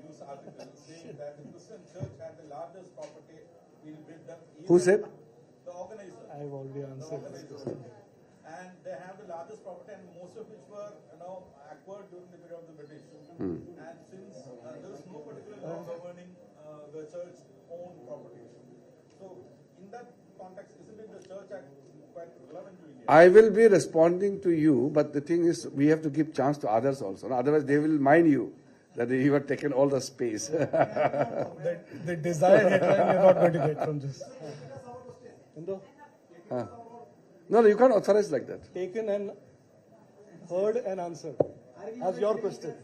news article saying that the Christian church had the largest property in Britain. Who said? The organizer. I've already answered this question. And they have the largest property, and most of which were acquired during the period of the British. And since there is no particular law governing the church-owned property, so in that context, isn't it the Church Act quite relevant to India? I will be responding to you, but the thing is, we have to give chance to others also. Otherwise, they will mind you that you have taken all the space. The desired headline you're not going to get from this. No, you can't authorize like that. Taken and heard and answered. As your question.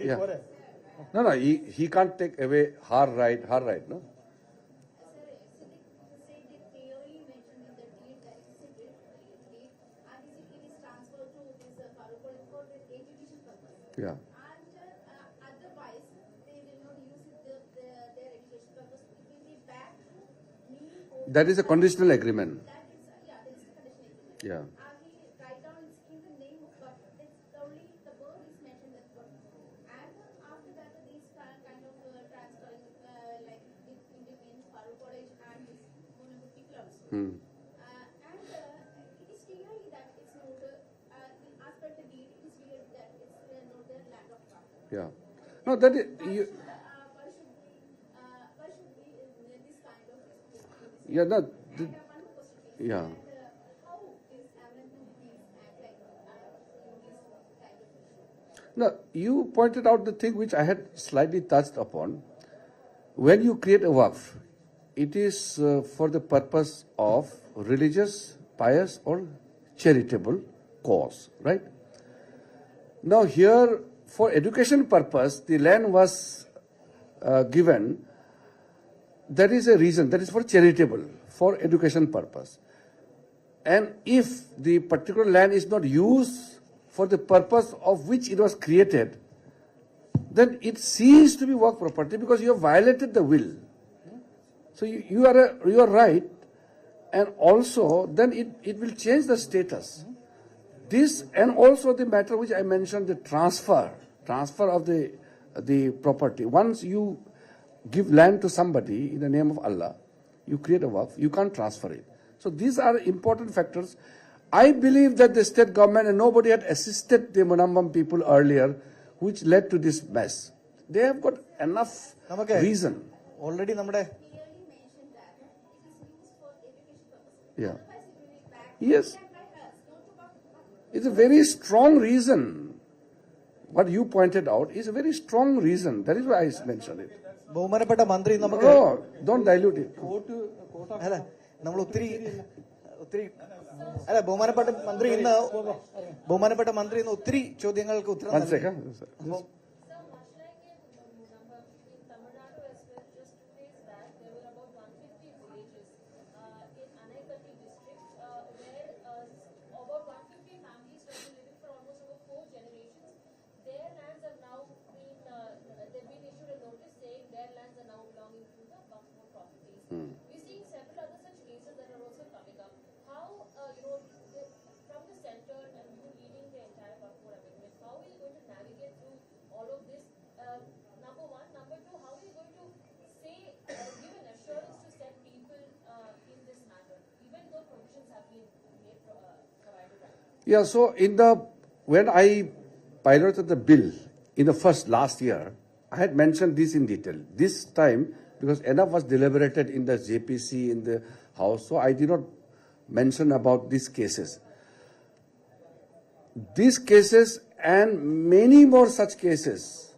Yeah. No, he can't take away her right, no? Yeah. Otherwise, they will not use their education purpose. It will be back to me. That is a conditional agreement. That is, there is a conditional agreement. Yeah. He write down in the name of God. It's only the word is mentioned as God. And after that, these kind of transferring like in between Farouk College and this Munafiki clubs. And it is clearly that it's not as per the deed. It is clear that it's not the land of God. Yeah. No, that is you. Why should we this kind of dispute? Yeah, no. And one question. Yeah. How is amendment these act like in this kind of issue? No, you pointed out the thing which I had slightly touched upon. When you create a waqf, it is for the purpose of religious, pious, or charitable cause, right? Now here, for education purpose, the land was given. There is a reason, that is for charitable, for education purpose. And if the particular land is not used for the purpose of which it was created, then it ceases to be work property because you have violated the will. So you are right, and also then it will change the status. This and also the matter which I mentioned, the transfer of the property. Once you give land to somebody in the name of Allah, you create a waqf, you can't transfer it. So these are important factors. I believe that the state government and nobody had assisted the Munambam people earlier, which led to this mess. They have got enough reason. Already നമ്മുടെ Clearly mentioned that it is used for education purposes. Yeah. Otherwise, it will be back. Yes. Back by us, not to back. It's a very strong reason. What you pointed out is a very strong reason. That is why I mentioned it. ബഹുമാനപ്പെട്ട മന്ത്രി നമുക്ക് No, don't dilute it. അല്ല നമ്മൾ ഒത്തിരി അല്ല ബഹുമാനപ്പെട്ട മന്ത്രി ഇന്ന് ഒത്തിരി ചോദ്യങ്ങൾക്ക് ഉത്തരം One നൽകി. second. So much like in Tamil Nadu as well, just 2 days back, there were about 150 villages in Anaikatti district where about 150 families were living for almost over 4 generations. Their lands have now been, they've been issued a notice saying their lands are now belonging to the Waqf properties. We're seeing several other such cases that are also coming up. How, from the center and you leading the entire Waqf amendment, how are you going to navigate through all of this? Number one. Number two, how are you going to say, give an assurance to set people in this matter, even though provisions have been made provided? Yeah, so when I piloted the bill in the last year, I had mentioned this in detail. This time, because enough was deliberated in the JPC, in the House, so I did not mention about these cases. These cases and many more such cases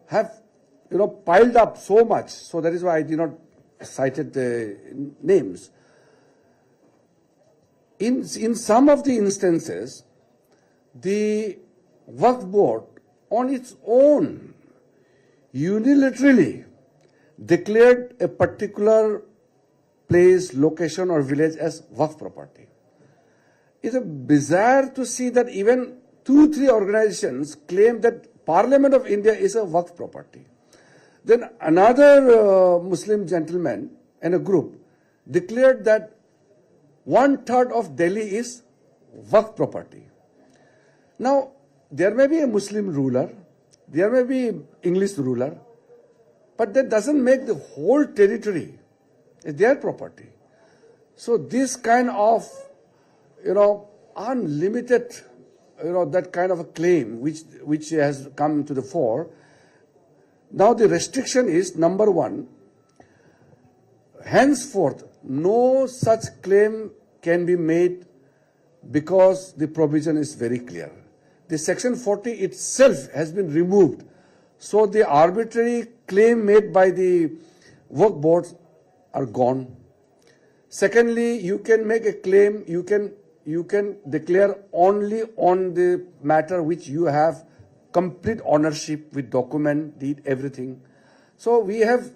have, piled up so much. So that is why I did not cite the names. In some of the instances, the Waqf board on its own unilaterally declared a particular place, location or village as Waqf property. It's bizarre to see that even 2-3 organizations claim that Parliament of India is a Waqf property. Then another Muslim gentleman and a group declared that 1/3 of Delhi is Waqf property. Now, there may be a Muslim ruler, there may be English ruler, but that doesn't make the whole territory their property. So this kind of, unlimited, that kind of a claim which has come to the fore. Now the restriction is, number one, henceforth, no such claim can be made because the provision is very clear. The Section 40 itself has been removed. So the arbitrary claim made by the work boards are gone. Secondly, you can make a claim, you can declare only on the matter which you have complete ownership with document, deed, everything. So we have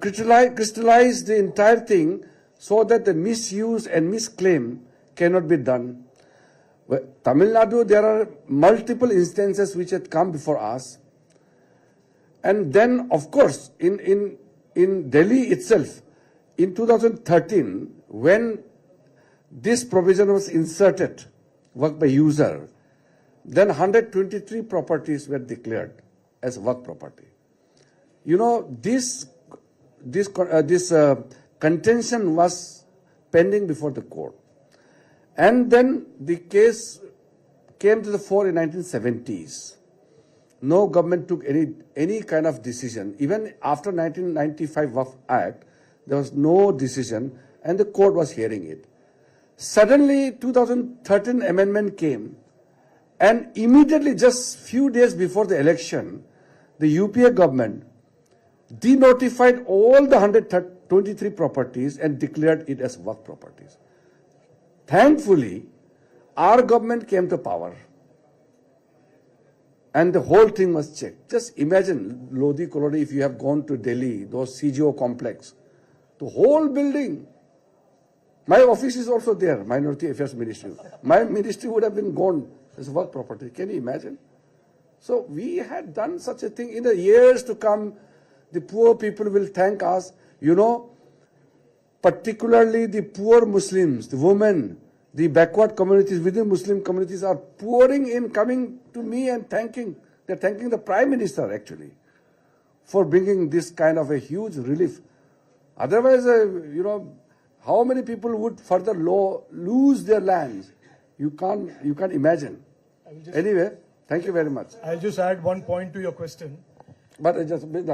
crystallized the entire thing so that the misuse and misclaim cannot be done. Tamil Nadu, there are multiple instances which had come before us. And then, of course, in Delhi itself, in 2013, when this provision was inserted, work by user, then 123 properties were declared as work property. This contention was pending before the court. And then the case came to the fore in 1970s. No government took any kind of decision. Even after 1995 Waqf Act, there was no decision and the court was hearing it. Suddenly, 2013 amendment came and immediately, just few days before the election, the UPA government denotified all the 123 properties and declared it as Waqf properties. Thankfully, our government came to power and the whole thing was checked. Just imagine, Lodi Kolodi, if you have gone to Delhi, those CGO complex, the whole building. My office is also there, Minority Affairs Ministry. My ministry would have been gone as work property. Can you imagine? So we had done such a thing. In the years to come, the poor people will thank us. Particularly the poor Muslims, the women, the backward communities within Muslim communities are pouring in, coming to me and thanking. They're thanking the Prime Minister actually for bringing this kind of a huge relief. Otherwise, how many people would further lose their lands? You can't imagine. Anyway, thank you very much. I'll just add one point to your question. But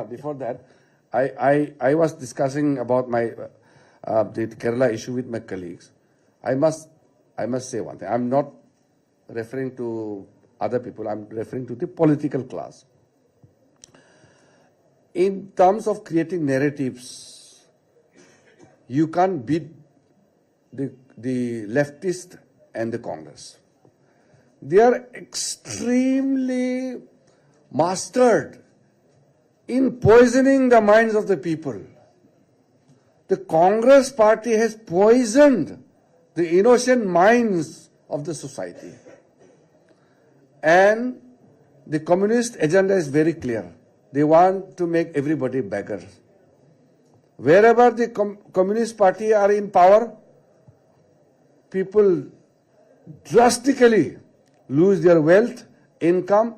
before that, I was discussing about my the Kerala issue with my colleagues. I must say one thing. I'm not referring to other people. I'm referring to the political class. In terms of creating narratives, you can't beat the leftist and the Congress. They are extremely mastered in poisoning the minds of the people. The Congress party has poisoned the innocent minds of the society. And the communist agenda is very clear. They want to make everybody beggars. Wherever the communist party are in power, people drastically lose their wealth, income,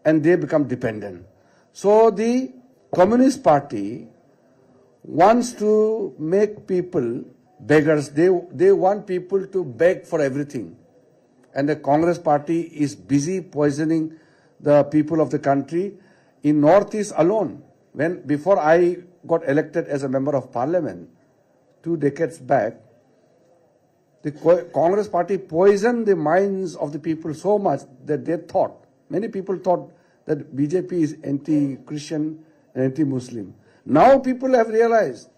and they become dependent. So the Communist Party wants to make people beggars. They want people to beg for everything. And the Congress Party is busy poisoning the people of the country. In Northeast alone, before I got elected as a member of parliament 2 decades back, the Congress Party poisoned the minds of the people so much that many people thought that BJP is anti-Christian and anti-Muslim. Now people have realized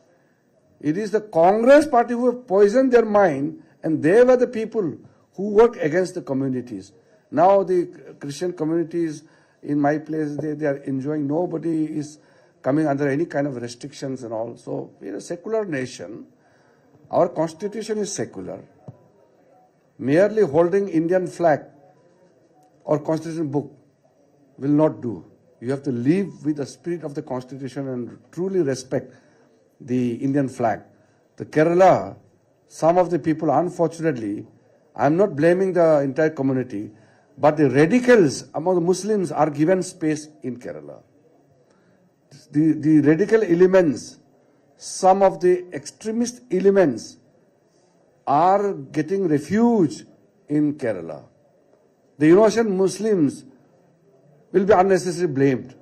it is the Congress Party who have poisoned their mind, and they were the people who work against the communities. Now the Christian communities in my place, they are enjoying. Nobody is coming under any kind of restrictions and all. So we are a secular nation. Our constitution is secular. Merely holding Indian flag or constitution book will not do. You have to live with the spirit of the constitution and truly respect the Indian flag. The Kerala, some of the people unfortunately I'm not blaming the entire community, but the radicals among the Muslims are given space in Kerala. The radical elements, some of the extremist elements are getting refuge in Kerala. The innocent Muslims will be unnecessarily blamed,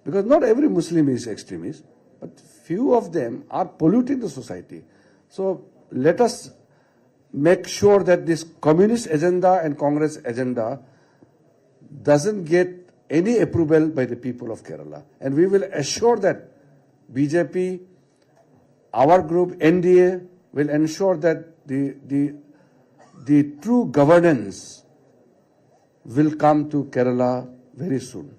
because not every Muslim is extremist, but few of them are polluting the society. So let us make sure that this communist agenda and Congress agenda doesn't get any approval by the people of Kerala. And we will assure that BJP, our group, NDA, will ensure that the true governance will come to Kerala very soon.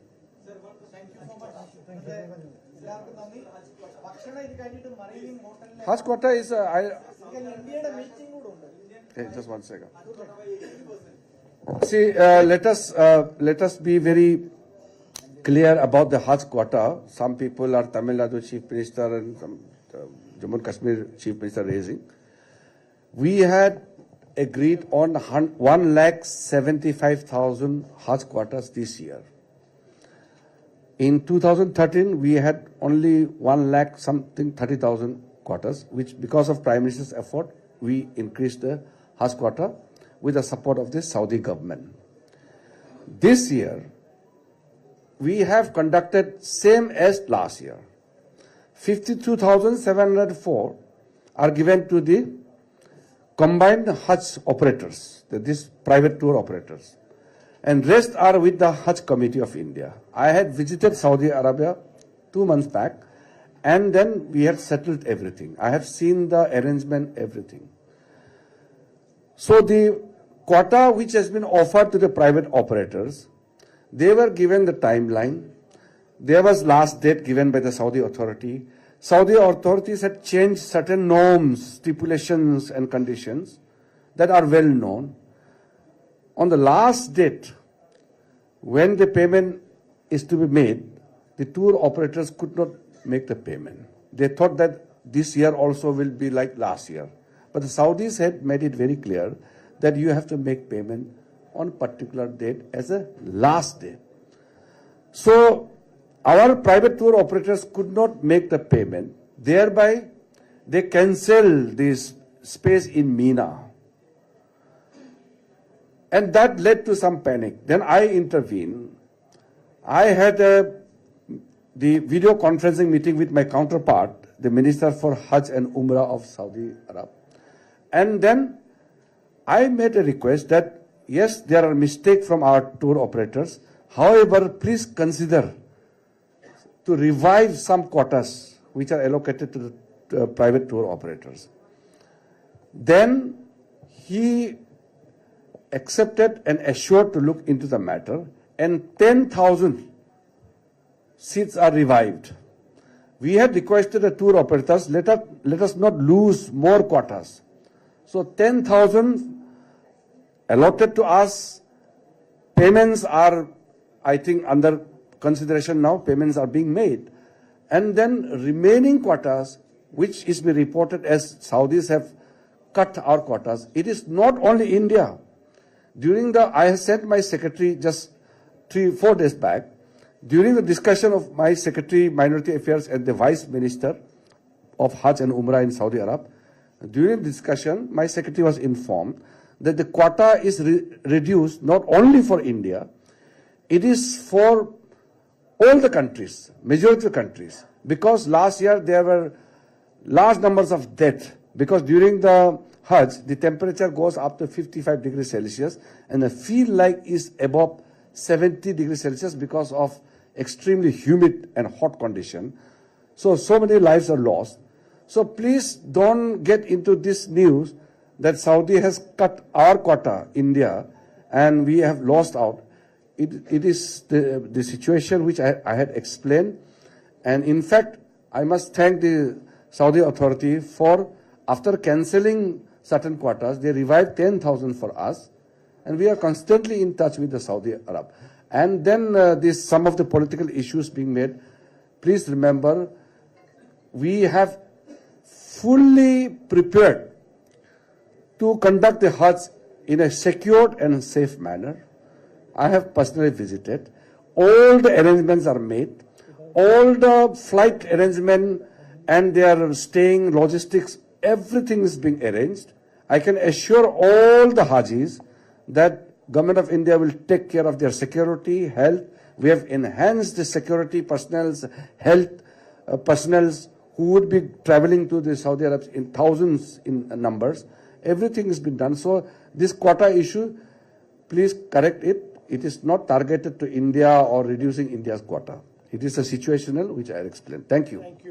Hajj quota is just 1 second. See, let us be very clear about the Hajj quota. Some people are Tamil Nadu Chief Minister and some Jammu and Kashmir Chief Minister raising. We had agreed on 1,75,000 Hajj quotas this year. In 2013, we had only 1,30,000 quotas, which because of Prime Minister's effort, we increased the Hajj quota with the support of the Saudi government. This year, we have conducted same as last year. 52,704 are given to the combined Hajj operators, these private tour operators, and rest are with the Hajj Committee of India. I had visited Saudi Arabia 2 months back, and then we had settled everything. I have seen the arrangement, everything. So the quota which has been offered to the private operators, they were given the timeline. There was last date given by the Saudi authority. Saudi authorities had changed certain norms, stipulations and conditions that are well known. On the last date, when the payment is to be made, the tour operators could not make the payment. They thought that this year also will be like last year. But the Saudis had made it very clear that you have to make payment on a particular date as a last day. So our private tour operators could not make the payment. Thereby, they cancelled this space in Mina. And that led to some panic. Then I intervened. I had the video conferencing meeting with my counterpart, the Minister for Hajj and Umrah of Saudi Arab. And then I made a request that, yes, there are mistakes from our tour operators. However, please consider to revive some quotas which are allocated to the private tour operators. Then he accepted and assured to look into the matter, and 10,000 seats are revived. We had requested the tour operators, let us not lose more quotas. So 10,000 allotted to us. Payments are, I think, under consideration now. Payments are being made. And then remaining quotas, which is being reported as Saudis have cut our quotas. It is not only India. I sent my secretary just 3-4 days back. During the discussion of my secretary, Minority Affairs, and the Vice Minister of Hajj and Umrah in Saudi Arab, during the discussion, my secretary was informed that the quota is reduced not only for India, it is for all the countries, majority of countries, because last year there were large numbers of deaths, because during the Hajj, the temperature goes up to 55 degrees Celsius, and the field like is above 70 degrees Celsius because of extremely humid and hot condition. So many lives are lost. So please don't get into this news that Saudi has cut our quota, India, and we have lost out. It is the situation which I had explained. And in fact, I must thank the Saudi authority for, after cancelling certain quotas, they revived 10,000 for us. And we are constantly in touch with the Saudi Arab. And then some of the political issues being made. Please remember, we have fully prepared to conduct the Hajj in a secured and safe manner. I have personally visited. All the arrangements are made. All the flight arrangement and their staying logistics, everything is being arranged. I can assure all the Hajis that Government of India will take care of their security, health. We have enhanced the security personnel's health personnels who would be traveling to the Saudi Arabia in thousands in numbers. Everything has been done. So this quota issue, please correct it. It is not targeted to India or reducing India's quota. It is a situational which I explained. Thank you. Thank